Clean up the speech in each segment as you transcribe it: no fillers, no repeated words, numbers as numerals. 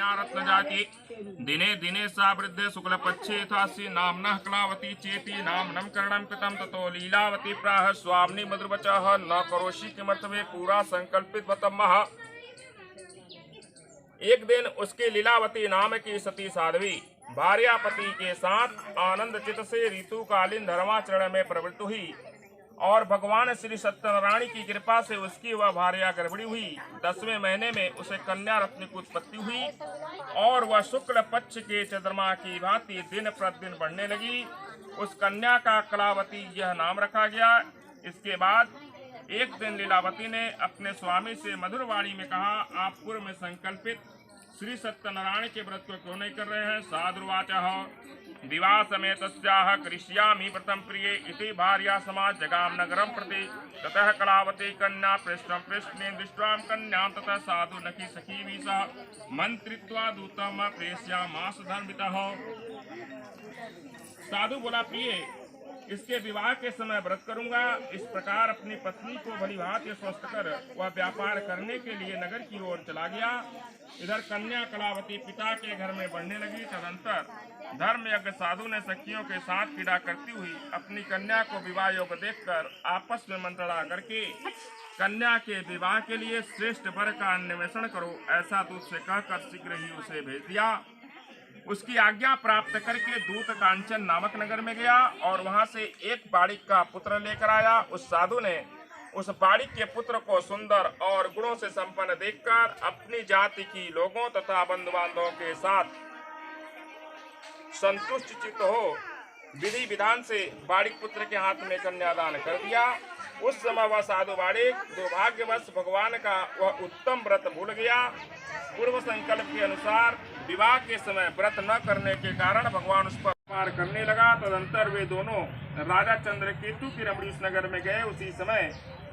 कन्या रत्न जाति दिने दिने सा वृद्धे शुक्ल पक्षे थासी नामनः कलावती चेति नामनम करणम कृतम ततो लीलावती प्राह स्वामिनी मधुरवचः न करोषि किमर्थमे पूरा संकल्पित वतमः। एक दिन उसकी लीलावती नाम की सती साध्वी भार्यापति के साथ आनंद चित से ऋतुकालीन धर्माचरण में प्रवृत्त हुई और भगवान श्री सत्यनारायण की कृपा से उसकी वह भार्या गर्भिणी हुई। 10वें महीने में उसे कन्या रत्न की उत्पत्ति हुई और वह शुक्ल पक्ष के चंद्रमा की भांति दिन प्रतिदिन बढ़ने लगी। उस कन्या का कलावती यह नाम रखा गया। इसके बाद एक दिन लीलावती ने अपने स्वामी से मधुर वाणी में कहा, आप पूर्व में संकल्पित श्री सत्यनारायण के व्रत को क्यों नहीं कर रहे हैं। साधुर्वाचः दिवा समेत करिष्यामि व्रतं प्रिये इति भार्या समाज जगाम नगरम प्रति ततः कलावती कन्या पृष्ठम पृष्ठेन दृष्ट्वा कन्यां ततः साधु नखी सखी सह मंत्रित्वा दूतम प्रेष्यामास धर्मितः। साधु बोला, प्रिय इसके विवाह के समय व्रत करूंगा। इस प्रकार अपनी पत्नी को भली भांति स्वस्थ कर वह व्यापार करने के लिए नगर की ओर चला गया। इधर कन्या कलावती पिता के घर में बढ़ने लगी। तदंतर धर्म यज्ञ साधु ने सखियों के साथ क्रीड़ा करती हुई अपनी कन्या को विवाह योग्य देखकर आपस में मंत्रणा करके कन्या के विवाह के लिए श्रेष्ठ वर का अन्वेषण करो ऐसा दूत से कहकर शीघ्र ही उसे भेज दिया। उसकी आज्ञा प्राप्त करके दूत कांचन नामक नगर में गया और वहां से एक बाड़िक का पुत्र लेकर आया। उस साधु ने उस बाड़िक के पुत्र को सुंदर और गुणों से संपन्न देखकर अपनी जाति की लोगों तथा बंधु बांधवों के साथ संतुष्ट चित्त हो विधि विधान से बाड़िक पुत्र के हाथ में कन्यादान कर दिया। उस समय वह साधु बाड़िक दुर्भाग्यवश भगवान का वह उत्तम व्रत भूल गया। पूर्व संकल्प के अनुसार विवाह के समय व्रत न करने के कारण भगवान उस पर पार करने लगा। तदंतर वे दोनों राजा चंद्रकेतु की रमणीय नगर में गए। उसी समय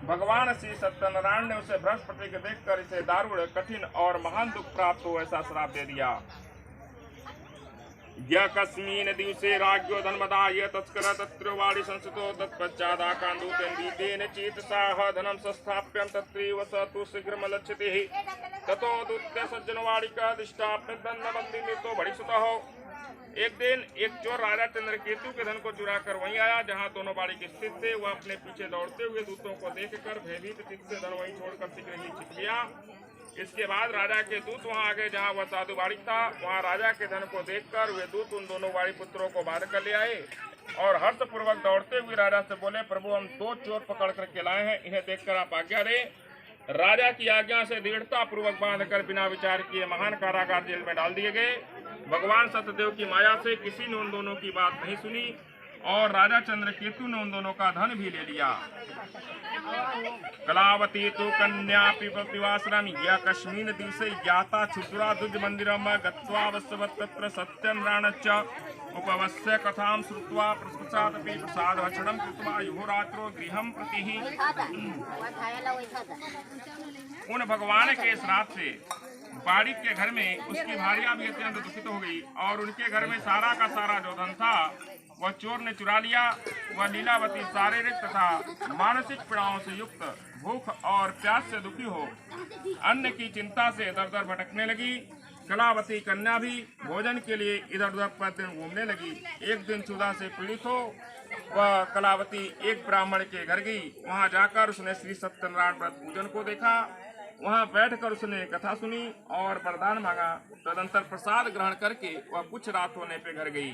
भगवान श्री सत्यनारायण ने उसे बृहस्पति को देखकर इसे दारुण कठिन और महान दुख प्राप्त हो ऐसा श्राप दे दिया। कस्मिन् दिवसे राज्ञो धनमदाय तत्कर तत्रोवाणी संस्थितो तत्पश्चादाकान्दूतेन चेतसाः धनं संस्थाप्य तत्रैव स तु शीघ्रमलक्ष्यते ततो दूत्य सज्जनवाणिका दृष्टाप्यदन्नबन्दितो भणिसुतः। एक दिन एक चोर राजा चंद्रकेतु के धन को चुरा कर वहीं आया जहां दोनों बाड़िक स्थित थे। वह अपने पीछे दौड़ते हुए दूतों को देखकर भयभीत चित्त से धन वहीं छोड़कर शीघ्र ही छिप गया। इसके बाद राजा के दूत वहां आ गए जहां वह साधु बाड़िक था। वहां राजा के धन को देखकर वे दूत उन दोनों बाड़ी पुत्रों को बाहर कर ले आए और हर्षपूर्वक दौड़ते हुए राजा से बोले, प्रभु हम 2 चोर पकड़ करके लाए हैं, इन्हें देखकर आप आज्ञा दें। राजा की आज्ञा से दृढ़ता पूर्वक बांधकर बिना विचार किए महान कारागार जेल में डाल दिए गए। भगवान सत्यदेव की माया से किसी ने उन दोनों की बात नहीं सुनी और राजा चंद्रकेतु ने उन दोनों का धन भी ले लिया। कलावती तो कन्या पिवाश्रम या कस्मिन् दिवसे ज्ञाता क्षुद्रा दुज मंदिरम गत्वा वत्सवत्तत्र सत्यनारायणश्च उपवस्य कथां श्रुत्वा प्रसादपि प्रसादभक्षणं कृत्वा युहोरात्रो गृहं प्रति। उन भगवान के श्राप से बाड़िक के घर में उसकी भार्या भी अत्यंत दुखित हो गई और उनके घर में सारा का सारा जो धन था वह चोर ने चुरा लिया। वह लीलावती शारीरिक तथा मानसिक पीड़ाओं से युक्त भूख और प्यास से दुखी हो अन्न की चिंता से इधर उधर भटकने लगी। कलावती कन्या भी भोजन के लिए इधर उधर प्रतिदिन घूमने लगी। एक दिन क्षुधा से पीड़ित हो वह कलावती एक ब्राह्मण के घर गई। वहां जाकर उसने श्री सत्यनारायण व्रत पूजन को देखा। वहां बैठकर उसने कथा सुनी और वरदान मांगा। तदंतर प्रसाद ग्रहण करके वह कुछ रात होने पे घर गई।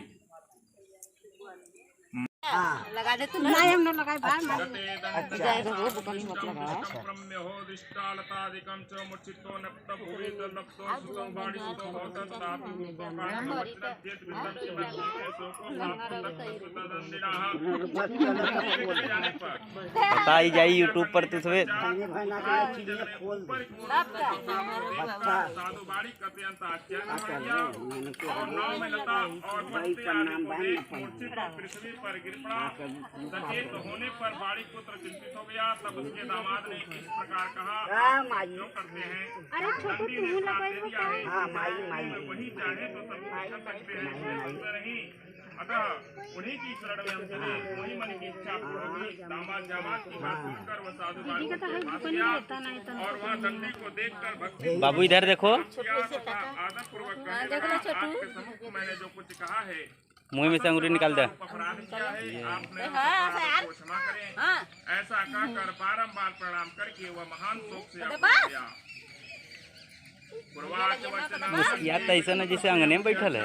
लगा दे तू ना हम ना लगाए बाहर में जाएगा वो दुकान मतलब है ब्रह्म हो दिष्टालतादिकं च मुच्चितो नप्त भूरि तलक्षो सुतं वाणी सुतो होतं तापि पता ही जाई यूट्यूब पर तू सवे साधु बाड़ी अत्यंत आश्चर्य और नाम में लता और पत्ती आदि को देख मूर्छित पृथ्वी पर गिर पड़ा। सचेत होने पर बाड़ी पुत्र चिंतित हो गया। तब उसके दामाद ने इस प्रकार कहा, जो करते हैं नंदी ने साथ दे दिया है, वही चाहे तो सब कुछ कर सकते हैं, इसमें मंत्र नहीं। अतः उन्हीं की शरण में हम चले। वही मन की इच्छा पूर्ण हुई। दामाद जामाद की बात सुनकर वह साधु बालकों के पास गया और वह दंडी को देखकर भक्ति बाबू इधर देखो, आदर पूर्वक कहने लगा, आपके सम्मुख मैंने जो कुछ कहा है, मुंह में से अंगूठी निकाल दे। अपराध किया है, आपने अपराध को क्षमा करें। ऐसा कहकर बारंबार प्रणाम करके वह महान शोक से अवगत गया। मुस्किया तो ऐसा न जैसे अंगने में बैठल है।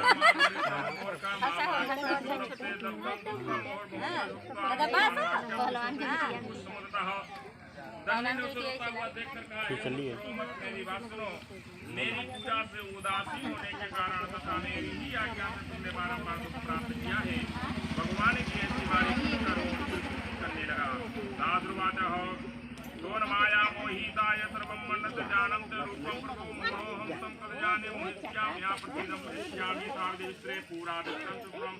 चलिए, मेरी पूजा से उदासी होने के कारण तथा मेरी ही आज्ञा से तुमने बारंबार दुख प्राप्त किया है। भगवान की ऐसी बारी करने लगा। साधुवाच दोन माया मोहिताय सर्वं मन्नत जानम च रूपं प्रभु मोहं तं कलजाने मोहित्यामि या प्रतिदं पश्यामि सार्धविश्रे पूरादित्यं सुखं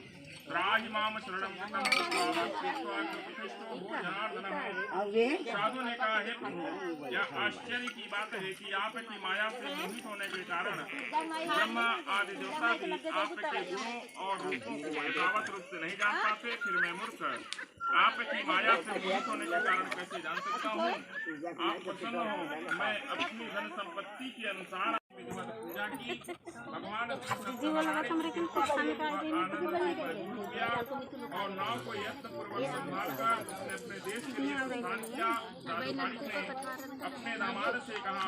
राजमाम शरणं कृतं कृत्वा कृपतिष्ठो भो जनार्दनः। साधु ने कहा, हे प्रभु, यह आश्चर्य की बात है कि आपकी माया से मोहित होने के कारण ब्रह्मा आदि देवता भी आपके गुणों और रूपों को यथावत रूप से नहीं जान पाते। फिर मैं मूर्ख आपकी माया से मोहित होने के कारण कैसे जान सकता हूँ? आप प्रसन्न हो, मैं अपनी धन संपत्ति के अनुसार विधिवत पूजा की। भगवान और नाव को यत्न पूर्वक संभाल कर उसने अपने देश के लिए प्रस्थान किया। अपने दामाद से कहा,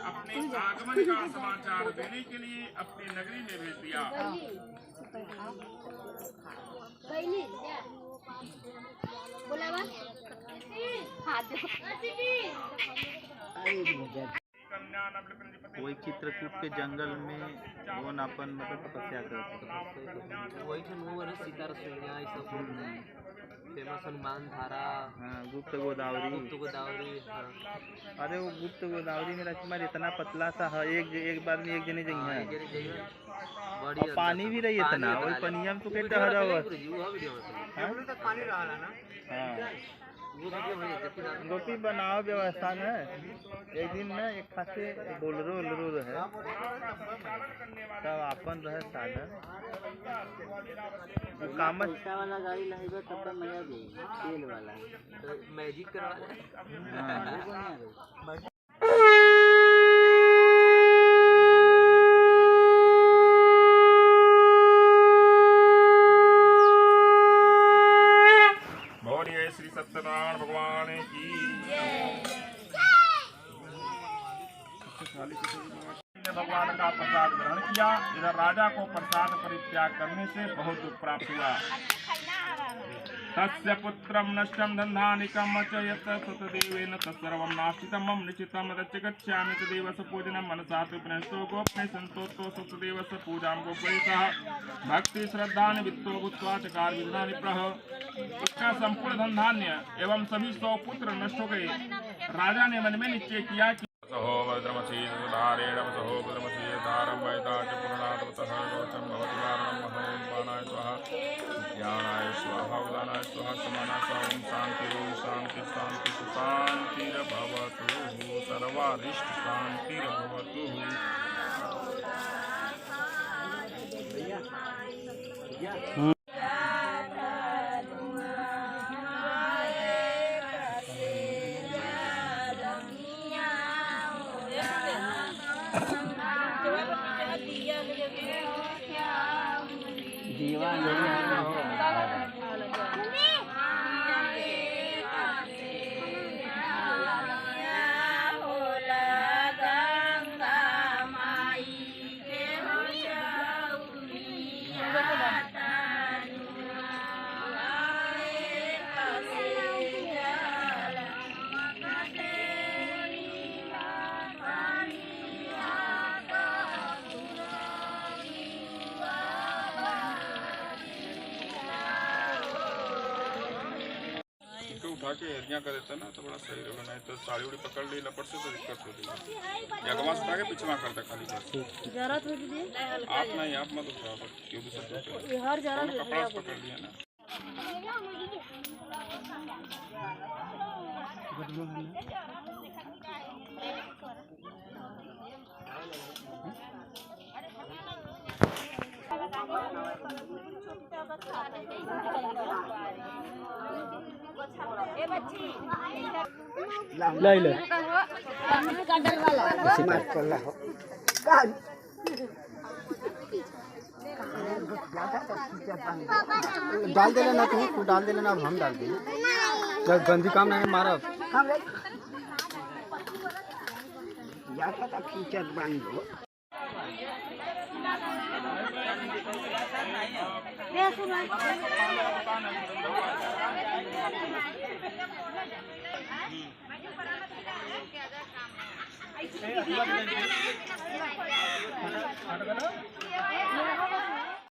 अपने आगमन का समाचार देने के लिए अपनी नगरी में भेज दिया। वही चित्रकूट के जंगल में वो नापन मतलब तपस्या करते। वही सीता रसोईया सब फेमस हनुमान धारा। हाँ, गुप्त गोदावरी। हाँ। अरे वो गुप्त गोदावरी में राजकुमार इतना पतला सा है, एक बार में एक जने जगह है। और पानी भी रही इतना, वही पनिया में तो के टहरा हुआ। गोपी बनाओ व्यवस्था में। एक दिन ना एक खासे बोलरो रहे, तब अपन रहे साधन कामत वाला गाड़ी लाएगा तब तो मजा देगी, तेल वाला तो मैजिक करवा ले। श्री सत्यनारायण भगवान की भगवान का प्रसाद ग्रहण किया। इधर राजा को प्रसाद परित्याग करने से बहुत दुख प्राप्त हुआ। तस्य पुत्रं नष्टं धन्धानिकं च यत् सतदेवेन तत्सर्वं नास्तितं मम निश्चितं तच्च गच्छामि तदेवस्य पूजनं मनसा तु प्रणतो गोपने सन्तोतो सतदेवस्य पूजां गोपयितः भक्ति श्रद्धा निमित्तो भूत्वा चकार विघ्नानि प्रह। उसका संपूर्ण धन धान्य एवं सभी 100 पुत्र नष्ट हो गए। राजा ने मन में निश्चय किया कि सहो वज्रमसीधारेण सहो वज्रमसीधारं वैदाच पूर्णादवतः गौतम भवति वारणं महं बाणाय स्वाहा ज्ञानाय स्वाहा उदानाय स्वाहा समानाय स्वाहा। ओम शांति शांति शांति शांतिर्भवतु सर्वारिष्ट शांतिर्भवतु। उठा के एरिया कर देता ना तो बड़ा सही रहेगा, नहीं तो साड़ी उड़ी पकड़ ली लपट से तो दिक्कत होती है। अगवा से उठा के पिछवा कर दे खाली बस। जरूरत हो दीदी आप नहीं, आप मत उठा बस, क्यों दूसरे को हर जरूरत कपड़ा से पकड़ लिया ना। ले ले गार्डन वाला स्मार्ट कर ला हो डाल दे लेना, तू डाल दे लेना, अब हम डाल देंगे जब गंदी काम नहीं मारा या पता कीचड़ बांध दो। ए,